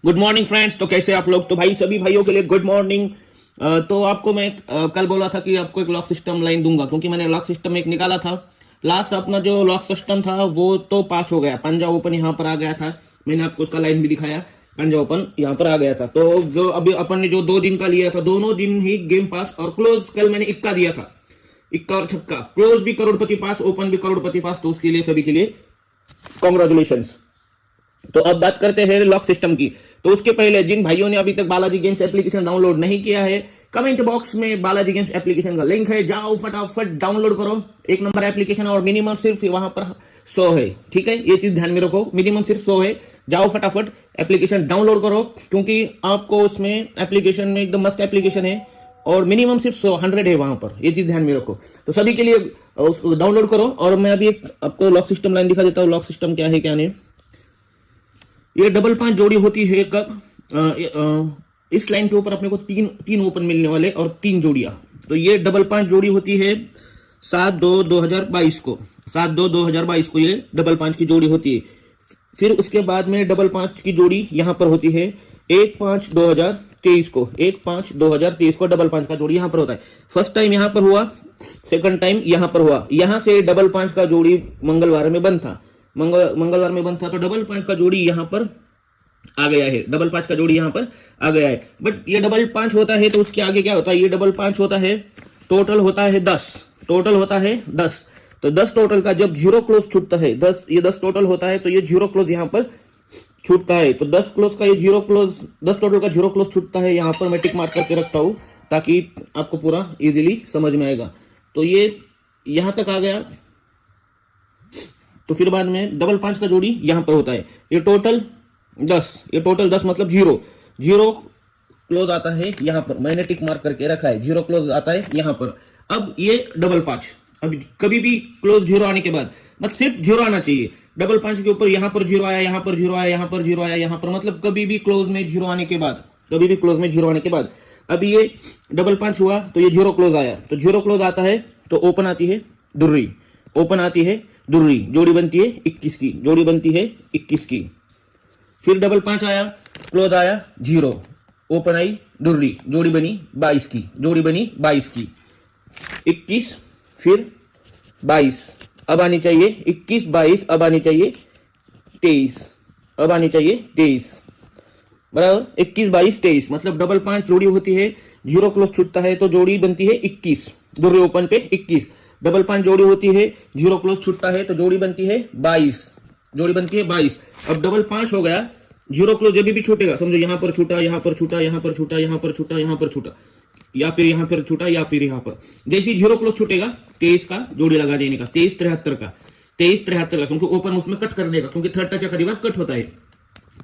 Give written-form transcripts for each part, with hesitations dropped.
Good morning friends. तो कैसे आप लोग? तो भाई सभी भाइयों के लिए गुड मॉर्निंग। तो आपको मैं कल बोला था कि आपको एक लॉक सिस्टम लाइन दूंगा, क्योंकि मैंने लॉक सिस्टम एक निकाला था। लास्ट अपना जो लॉक सिस्टम था वो तो पास हो गया, पंजाब ओपन यहाँ पर आ गया था। मैंने आपको उसका लाइन भी दिखाया, पंजाब ओपन यहाँ पर आ गया था। तो जो अभी अपन ने जो 2 दिन का लिया था, दोनों दिन ही गेम पास और क्लोज। कल मैंने इक्का दिया था, इक्का और छक्का, क्लोज भी करोड़पति पास, ओपन भी करोड़पति पास। तो उसके लिए सभी के लिए कॉन्ग्रेचुलेशन। तो अब बात करते हैं लॉक सिस्टम की। तो उसके पहले जिन भाइयों ने अभी तक बालाजी गेम्स एप्लीकेशन डाउनलोड नहीं किया है, कमेंट बॉक्स में बालाजी गेम्स एप्लीकेशन का लिंक है, जाओ फटाफट डाउनलोड करो। 1 नंबर एप्लीकेशन और मिनिमम सिर्फ वहां पर 100 है। ठीक है, ये चीज ध्यान में रखो, मिनिमम सिर्फ 100 है। जाओ फटाफट एप्लीकेशन डाउनलोड करो, क्योंकि आपको उसमें एप्लीकेशन में एकदम मस्त एप्लीकेशन है और मिनिमम सिर्फ 100 है वहां पर। ये चीज ध्यान में रखो। तो सभी के लिए उसको डाउनलोड करो। और मैं अभी एक आपको लॉक सिस्टम लाइन दिखा देता हूँ। लॉक सिस्टम क्या है क्या नहीं। ये डबल 5 जोड़ी होती है कब? इस लाइन के ऊपर अपने को तीन ओपन मिलने वाले और 3 जोड़ियां। तो ये डबल 5 जोड़ी होती है 7-2-2022 को, 7-2-2022 को ये डबल 5 की जोड़ी होती है। फिर उसके बाद में डबल 5 की जोड़ी यहां पर होती है 1-5-2023 को, 1-5-2023 को डबल 5 का जोड़ी यहां पर होता है। फर्स्ट टाइम यहां पर हुआ, सेकंड टाइम यहां पर हुआ। यहां से डबल 5 का जोड़ी मंगलवार में बंद था, मंगलवार में बंद था। तो डबल 5 का जोड़ी यहां पर आ गया है, डबल 5 का जोड़ी यहां पर आ गया है। बट ये डबल 5 होता है तो उसके आगे क्या होता है? ये डबल 5 होता है, टोटल होता है 10, टोटल होता है 10। तो 10 टोटल का जब 0 क्लोज छूटता है, 10 ये 10 टोटल होता है तो ये 0 क्लोज यहां पर छूटता है। तो 10 क्लोज का ये 0 क्लोज, 10 टोटल का 0 क्लोज छूटता है। यहां पर मैं टिक मार्क करके रखता हूं ताकि आपको पूरा इजीली समझ में आएगा। तो ये यहां तक आ गया। तो फिर बाद में डबल 5 का जोड़ी यहां पर होता है। ये टोटल 10, ये टोटल 10 मतलब 0 क्लोज आता है यहां पर। मैंने टिक मार्क करके रखा है, 0 क्लोज आता है यहां पर। अब ये डबल 5, अब कभी भी क्लोज 0 आने के बाद, मतलब सिर्फ 0 आना चाहिए। डबल 5 के ऊपर यहां पर 0 आया, यहां पर 0 आया, यहां पर 0 आया, यहां पर, मतलब कभी भी क्लोज में 0 आने के बाद, कभी भी क्लोज में 0 आने के बाद। अब ये डबल 5 हुआ तो ये 0 क्लोज आया। तो 0 क्लोज आता है तो ओपन आती है दुर्री, ओपन आती है दुर्री, जोड़ी बनती है 21 की, जोड़ी बनती है 21 की। फिर डबल 5 आया, क्लोज आया 0, ओपन आई दुर्री, जोड़ी बनी 22 की, जोड़ी बनी 22 की। 21 फिर 22, अब आनी चाहिए 21, 22, अब आनी चाहिए 23, अब आनी चाहिए 23, बराबर। 21, 22, 23, मतलब डबल 5 जोड़ी होती है, 0 क्लोज छूटता है तो जोड़ी बनती है 21, दुर्री ओपन पे 21। डबल 5 जोड़ी होती है, 0 क्लोज छूटता है तो जोड़ी बनती है 22, जोड़ी बनती है 22। अब डबल 5 हो गया, 0 क्लोज जब भी छूटेगा, समझो यहां पर छूटा, यहां पर छूटा, यहां पर छूटा, यहां पर छूटा, यहां पर छूटा, या फिर यहां पर छूटा, या फिर यहां पर। जैसे 0 क्लोज छूटेगा 23 का जोड़ी लगा देने का, 23-73 का, 23-73 का, क्योंकि ओपन उसमें कट करने का, क्योंकि थर्ड टच का रिवर्स कट होता है।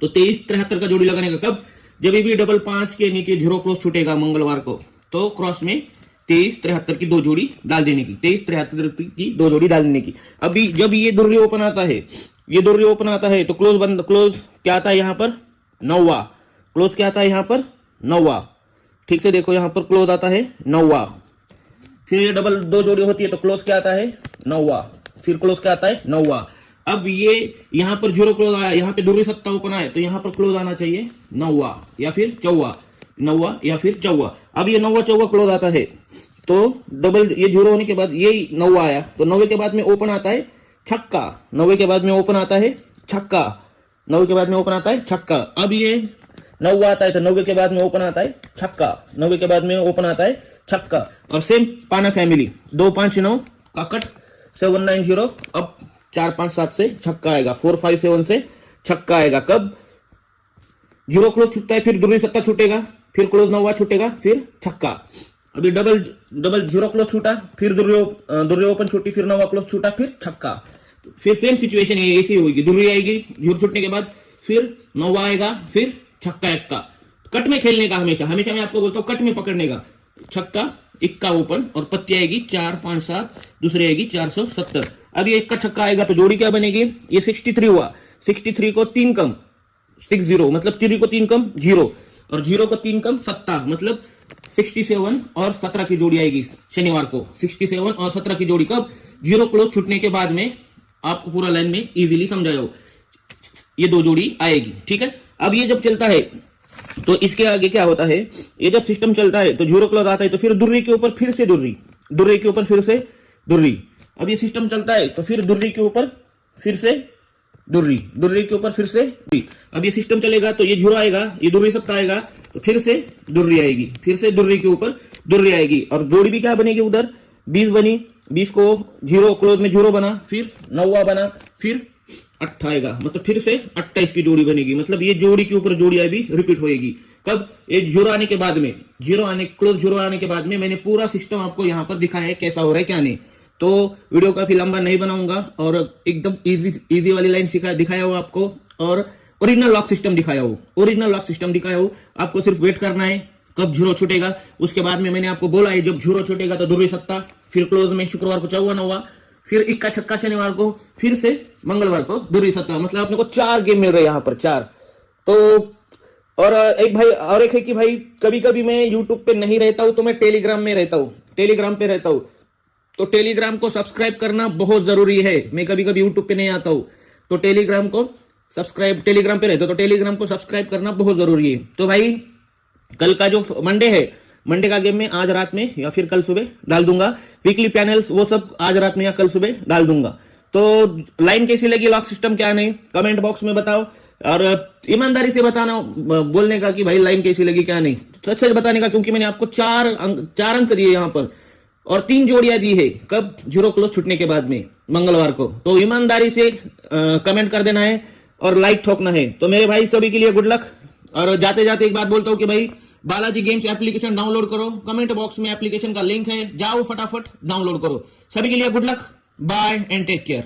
तो 23-73 का जोड़ी लगाने का कब? जब भी डबल 5 के नीचे 0 क्लोज छूटेगा मंगलवार को, तो क्रॉस में 23-73 की 2 जोड़ी डाल देने की, 23-73 की 2 जोड़ी डाल देने की। अभी जब ये दुर्री ओपन आता है, ये दुर्री ओपन आता है तो क्लोज बंद, क्लोज क्या आता है यहां पर? 9वां, क्लोज क्या आता है यहां पर? 9वां। ठीक से देखो, यहां पर क्लोज आता है 9वां। फिर ये डबल 2 जोड़ी होती है तो क्लोज क्या आता है? 9वां। फिर क्लोज क्या आता है? 9वां। अब ये यहां पर 0 क्लोज आया, यहां पे दुर्री सत्ता ओपन आया, तो यहां पर क्लोज आना चाहिए 9वां या फिर 4वां, 9वां या फिर 4वां। अब ये 9वां 4वां क्लोज आता है तो डबल, ये 0 होने के बाद ये 9वां आया, तो 9वें के बाद में ओपन आता है छक्का, 9वें के बाद में ओपन आता है छक्का, 9वें के बाद में ओपन आता है छक्का। अब ये 9वां आता है तो 9वें के बाद में ओपन आता है छक्का, 9वें के बाद में ओपन आता है छक्का। और सेम पाना फैमिली 2-5-9 का कट 7-9-0, अब 4-5-7 से छक्का आएगा, 4-5-7 से छक्का आएगा। कब? 0 क्लोज छूटता है, फिर दुर्री सत्ता छूटेगा, फिर क्लोज 9वां छूटेगा, फिर छक्का। अभी डबल 0 क्लोज छूटा, फिर दुर्री ओपन छूटी, फिर 9वां क्लोज छूटा, फिर छक्का। फिर सेम सिचुएशन है, ऐसी होगी, दुर्री आएगी 0 छूटने के बाद, फिर 9वां आएगा, फिर छक्का एक्का। कट में खेलने का, हमेशा हमेशा मैं आपको बोलता हूं कट में पकड़ने का। छक्का, इक्का ओपन, और पत्ती आएगी 4-5-7, दूसरी आएगी 470। अब ये इक्का छक्का आएगा तो जोड़ी क्या बनेगी? ये 63 हुआ, 63 को 3 कम 60, मतलब 3 को 3 कम 0, और 0 को 3 कम 7, मतलब 67 और 17 की जोड़ी आएगी शनिवार को। 67 और 17 की जोड़ी कब? 0 क्लोज छूटने के बाद में। आपको पूरा लाइन में इजीली समझाया हो, ये 2 जोड़ी आएगी। ठीक है, अब ये जब चलता है तो इसके आगे क्या होता है, ये जब सिस्टम चलता है तो जीरो क्लॉज आता है, तो फिर दुर्री के ऊपर फिर से दुर्री, दुर्री के ऊपर फिर से दुर्री। अब ये सिस्टम चलता है तो फिर दुर्री के ऊपर फिर से दुर्री, दुर्री के ऊपर फिर से दुर्री। अब ये सिस्टम चलेगा तो ये जीरो आएगा, ये दुर्री सप्ता आएगा, तो फिर से दुर्री आएगी, फिर से दुर्री के ऊपर दुर्री आएगी, और जोड़ी भी क्या बनेगी, उधर 20 बनी, 20 को जीरो क्लोज में जीरो बना, फिर 9वां बना, फिर 8 आएगा, मतलब फिर से 28 की जोड़ी बनेगी। मतलब ये जोड़ी के ऊपर जोड़ी अभी रिपीट होएगी। कब, ये जीरो आने के बाद में, क्लोज जीरो आने के बाद में मैंने पूरा सिस्टम आपको यहाँ पर दिखाया है कैसा हो रहा है क्या नहीं। तो वीडियो काफी लंबा नहीं बनाऊंगा, और एकदम इजी वाली लाइन दिखाया हो आपको, और ओरिजिनल लॉक सिस्टम दिखाया हो, ओरिजिनल लॉक सिस्टम दिखाया हो। आपको सिर्फ वेट करना है कब जीरो छूटेगा। उसके बाद में मैंने आपको बोला है जब जीरो छूटेगा तो दुर्री सत्ता, फिर क्लोज में शुक्रवार को 54 हुआ, फिर इक्का छक्का शनिवार को, फिर से मंगलवार को दुर्री सत्ता। मतलब अपने को 4 गेम मिल रहे हैं यहाँ पर, 4। तो और एक है कि भाई कभी कभी मैं यूट्यूब पे नहीं रहता हूं तो मैं टेलीग्राम में रहता हूं, टेलीग्राम पे रहता हूं, तो टेलीग्राम को सब्सक्राइब करना बहुत जरूरी है। मैं कभी कभी यूट्यूब पे नहीं आता हूं तो टेलीग्राम को सब्सक्राइब, टेलीग्राम पे रहते हो तो टेलीग्राम को सब्सक्राइब करना बहुत जरूरी है। तो भाई कल का जो मंडे है, मंडे का गेम में आज रात में या फिर कल सुबह डाल दूंगा। वीकली पैनल्स वो सब आज रात में या कल सुबह डाल दूंगा। तो लाइन कैसी लगी, लॉक सिस्टम क्या नहीं, कमेंट बॉक्स में बताओ, और ईमानदारी से बताना, बोलने का कि भाई लाइन कैसी लगी क्या नहीं, सच सच बताने का, क्योंकि मैंने आपको 4 अंक दिए यहाँ पर, और 3 जोड़ियां दी है कब, जीरो क्लोज छूटने के बाद में मंगलवार को। तो ईमानदारी से कमेंट कर देना है और लाइक ठोकना है। तो मेरे भाई सभी के लिए गुड लक। और जाते जाते एक बात बोलता हूं कि भाई बालाजी गेम्स एप्लीकेशन डाउनलोड करो, कमेंट बॉक्स में एप्लीकेशन का लिंक है, जाओ फटाफट डाउनलोड करो। सभी के लिए good luck, bye and take care.